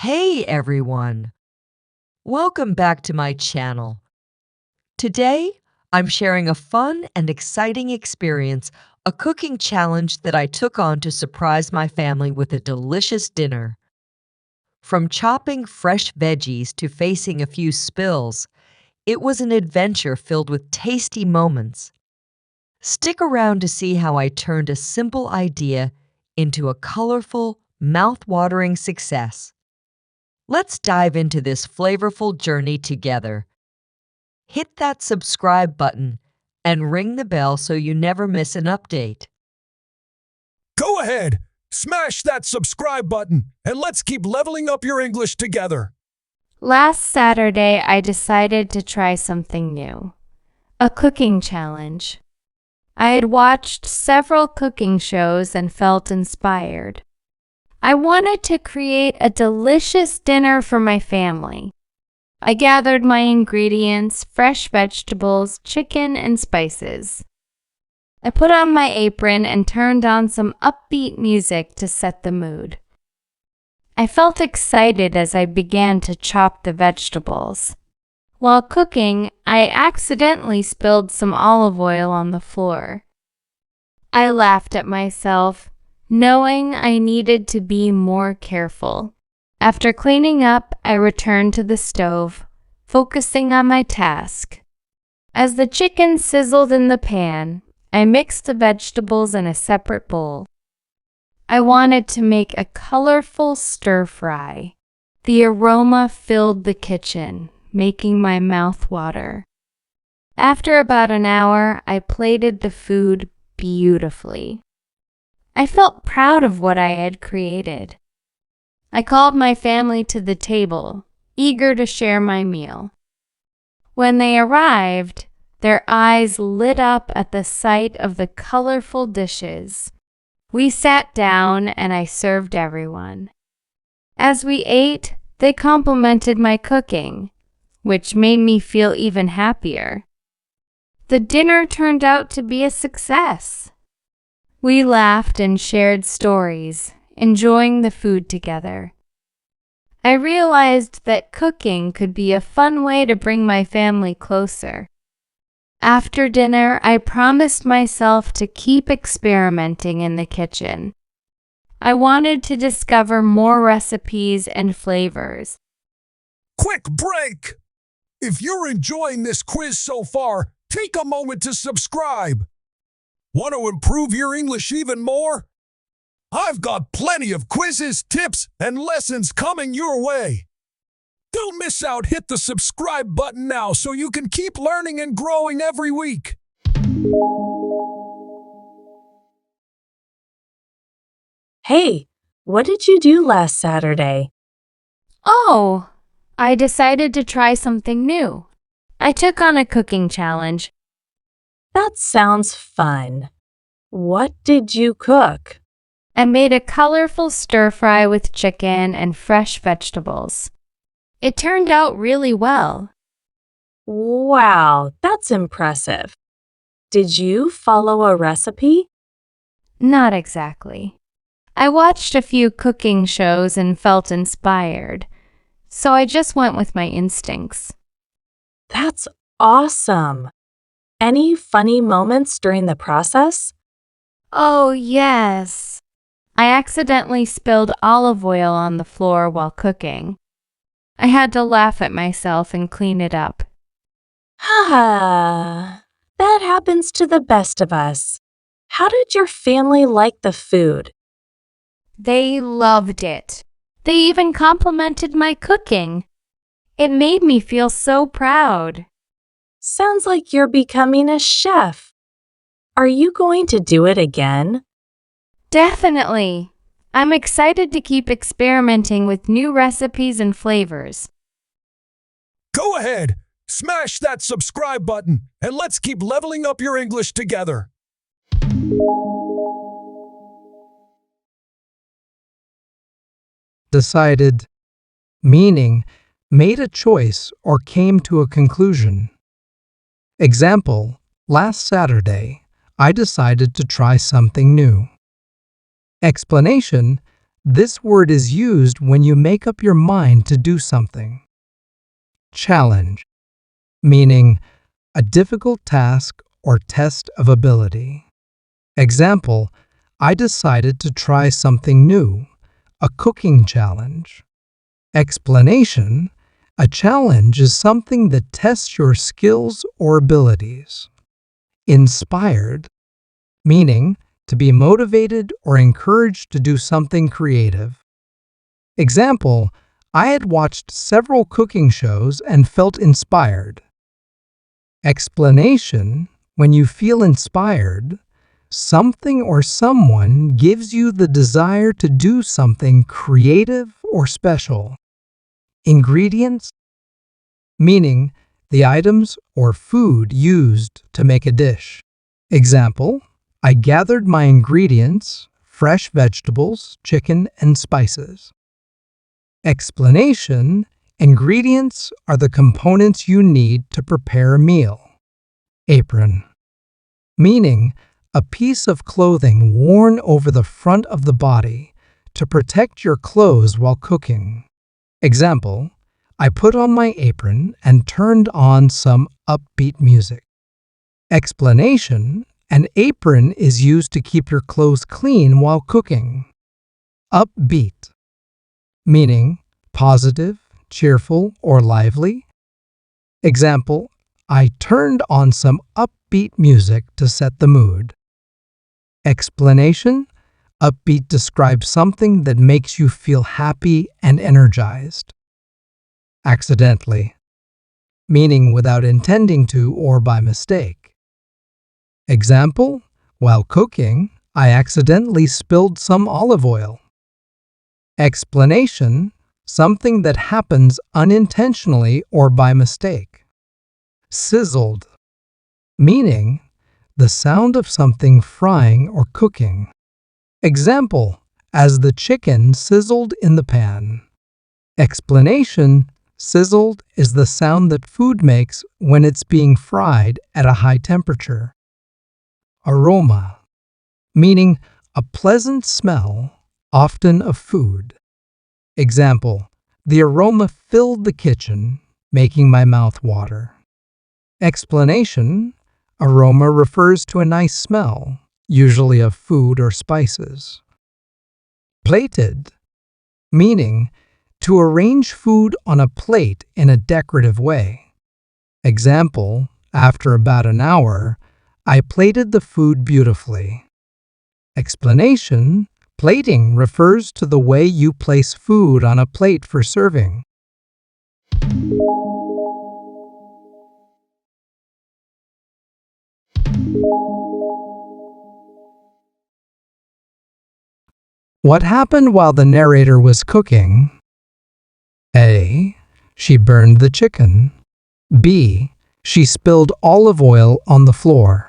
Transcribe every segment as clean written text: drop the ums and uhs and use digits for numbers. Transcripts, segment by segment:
Hey everyone! Welcome back to my channel. Today, I'm sharing a fun and exciting experience, a cooking challenge that I took on to surprise my family with a delicious dinner. From chopping fresh veggies to facing a few spills, it was an adventure filled with tasty moments. Stick around to see how I turned a simple idea into a colorful, mouth-watering success. Let's dive into this flavorful journey together. Hit that subscribe button and ring the bell so you never miss an update. Go ahead, smash that subscribe button, and let's keep leveling up your English together. Last Saturday, I decided to try something new. A cooking challenge. I had watched several cooking shows and felt inspired. I wanted to create a delicious dinner for my family. I gathered my ingredients, fresh vegetables, chicken, and spices. I put on my apron and turned on some upbeat music to set the mood. I felt excited as I began to chop the vegetables. While cooking, I accidentally spilled some olive oil on the floor. I laughed at myself, knowing I needed to be more careful. After cleaning up, I returned to the stove, focusing on my task. As the chicken sizzled in the pan, I mixed the vegetables in a separate bowl. I wanted to make a colorful stir-fry. The aroma filled the kitchen, making my mouth water. After about an hour, I plated the food beautifully. I felt proud of what I had created. I called my family to the table, eager to share my meal. When they arrived, their eyes lit up at the sight of the colorful dishes. We sat down and I served everyone. As we ate, they complimented my cooking, which made me feel even happier. The dinner turned out to be a success. We laughed and shared stories, enjoying the food together. I realized that cooking could be a fun way to bring my family closer. After dinner, I promised myself to keep experimenting in the kitchen. I wanted to discover more recipes and flavors. Quick break! If you're enjoying this quiz so far, take a moment to subscribe. Want to improve your English even more? I've got plenty of quizzes, tips, and lessons coming your way. Don't miss out, hit the subscribe button now so you can keep learning and growing every week. Hey, what did you do last Saturday? Oh, I decided to try something new. I took on a cooking challenge. That sounds fun. What did you cook? I made a colorful stir-fry with chicken and fresh vegetables. It turned out really well. Wow, that's impressive. Did you follow a recipe? Not exactly. I watched a few cooking shows and felt inspired, so I just went with my instincts. That's awesome. Any funny moments during the process? Oh, yes. I accidentally spilled olive oil on the floor while cooking. I had to laugh at myself and clean it up. Haha, that happens to the best of us. How did your family like the food? They loved it. They even complimented my cooking. It made me feel so proud. Sounds like you're becoming a chef. Are you going to do it again? Definitely. I'm excited to keep experimenting with new recipes and flavors. Go ahead, smash that subscribe button, and let's keep leveling up your English together. Decided, meaning made a choice or came to a conclusion. Example, last Saturday, I decided to try something new. Explanation, This word is used when you make up your mind to do something. Challenge, meaning a difficult task or test of ability. Example, I decided to try something new, a cooking challenge. Explanation, a challenge is something that tests your skills or abilities. Inspired, meaning to be motivated or encouraged to do something creative. Example, I had watched several cooking shows and felt inspired. Explanation, when you feel inspired, something or someone gives you the desire to do something creative or special. Ingredients, meaning the items or food used to make a dish. Example, I gathered my ingredients, fresh vegetables, chicken, and spices. Explanation, ingredients are the components you need to prepare a meal. Apron, meaning a piece of clothing worn over the front of the body to protect your clothes while cooking. Example, I put on my apron and turned on some upbeat music. Explanation, an apron is used to keep your clothes clean while cooking. Upbeat, meaning positive, cheerful, or lively. Example, I turned on some upbeat music to set the mood. Explanation, upbeat describes something that makes you feel happy and energized. Accidentally, meaning without intending to or by mistake. Example, while cooking, I accidentally spilled some olive oil. Explanation, something that happens unintentionally or by mistake. Sizzled, meaning the sound of something frying or cooking. Example, as the chicken sizzled in the pan. Explanation, sizzled is the sound that food makes when it's being fried at a high temperature. Aroma, meaning a pleasant smell, often of food. Example, the aroma filled the kitchen, making my mouth water. Explanation, aroma refers to a nice smell, usually of food or spices. Plated, meaning to arrange food on a plate in a decorative way. Example, after about an hour, I plated the food beautifully. Explanation, plating refers to the way you place food on a plate for serving. What happened while the narrator was cooking? A. She burned the chicken. B. She spilled olive oil on the floor.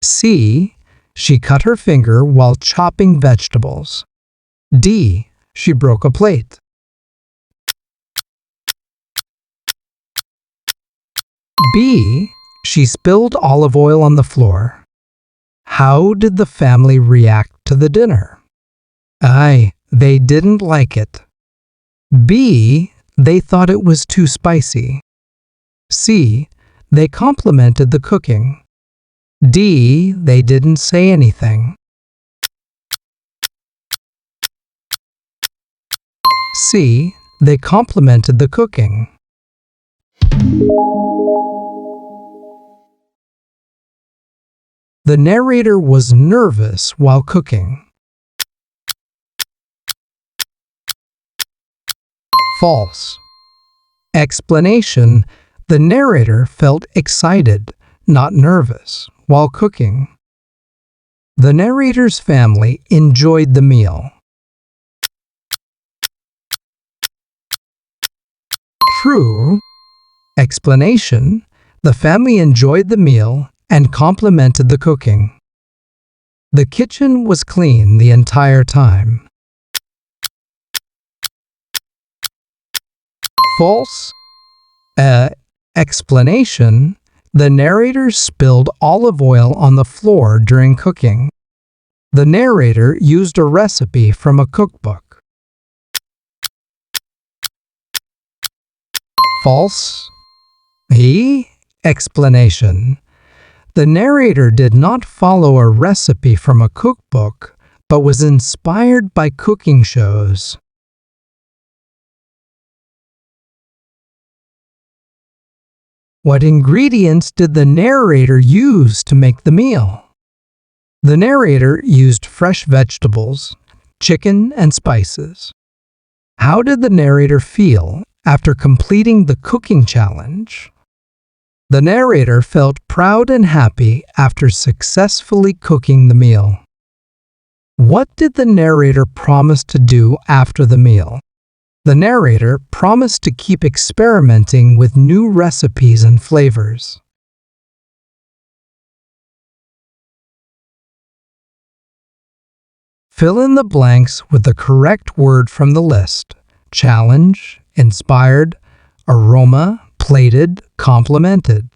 C. She cut her finger while chopping vegetables. D. She broke a plate. B. She spilled olive oil on the floor. How did the family react to the dinner? A. They didn't like it. B. They thought it was too spicy. C. They complimented the cooking. D. They didn't say anything. C. They complimented the cooking. The narrator was nervous while cooking. False. Explanation, the narrator felt excited, not nervous, while cooking. The narrator's family enjoyed the meal. True. Explanation, the family enjoyed the meal and complimented the cooking. The kitchen was clean the entire time. False. Explanation, the narrator spilled olive oil on the floor during cooking. The narrator used a recipe from a cookbook. False. E. Explanation. The narrator did not follow a recipe from a cookbook, but was inspired by cooking shows. What ingredients did the narrator use to make the meal? The narrator used fresh vegetables, chicken, and spices. How did the narrator feel after completing the cooking challenge? The narrator felt proud and happy after successfully cooking the meal. What did the narrator promise to do after the meal? The narrator promised to keep experimenting with new recipes and flavors. Fill in the blanks with the correct word from the list: challenge, inspired, aroma, plated, complimented.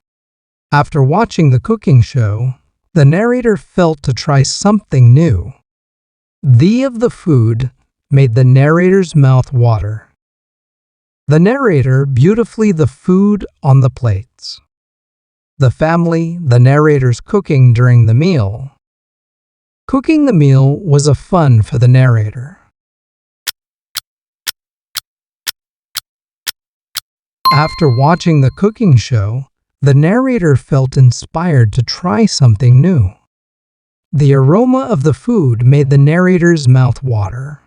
After watching the cooking show, the narrator felt to try something new. The of the food made the narrator's mouth water. The narrator beautifully the food on the plates. The family, the narrator's cooking during the meal. Cooking the meal was a fun for the narrator. After watching the cooking show, the narrator felt inspired to try something new. The aroma of the food made the narrator's mouth water.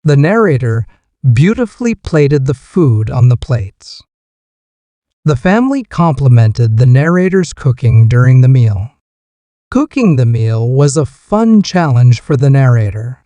The narrator beautifully plated the food on the plates. The family complimented the narrator's cooking during the meal. Cooking the meal was a fun challenge for the narrator.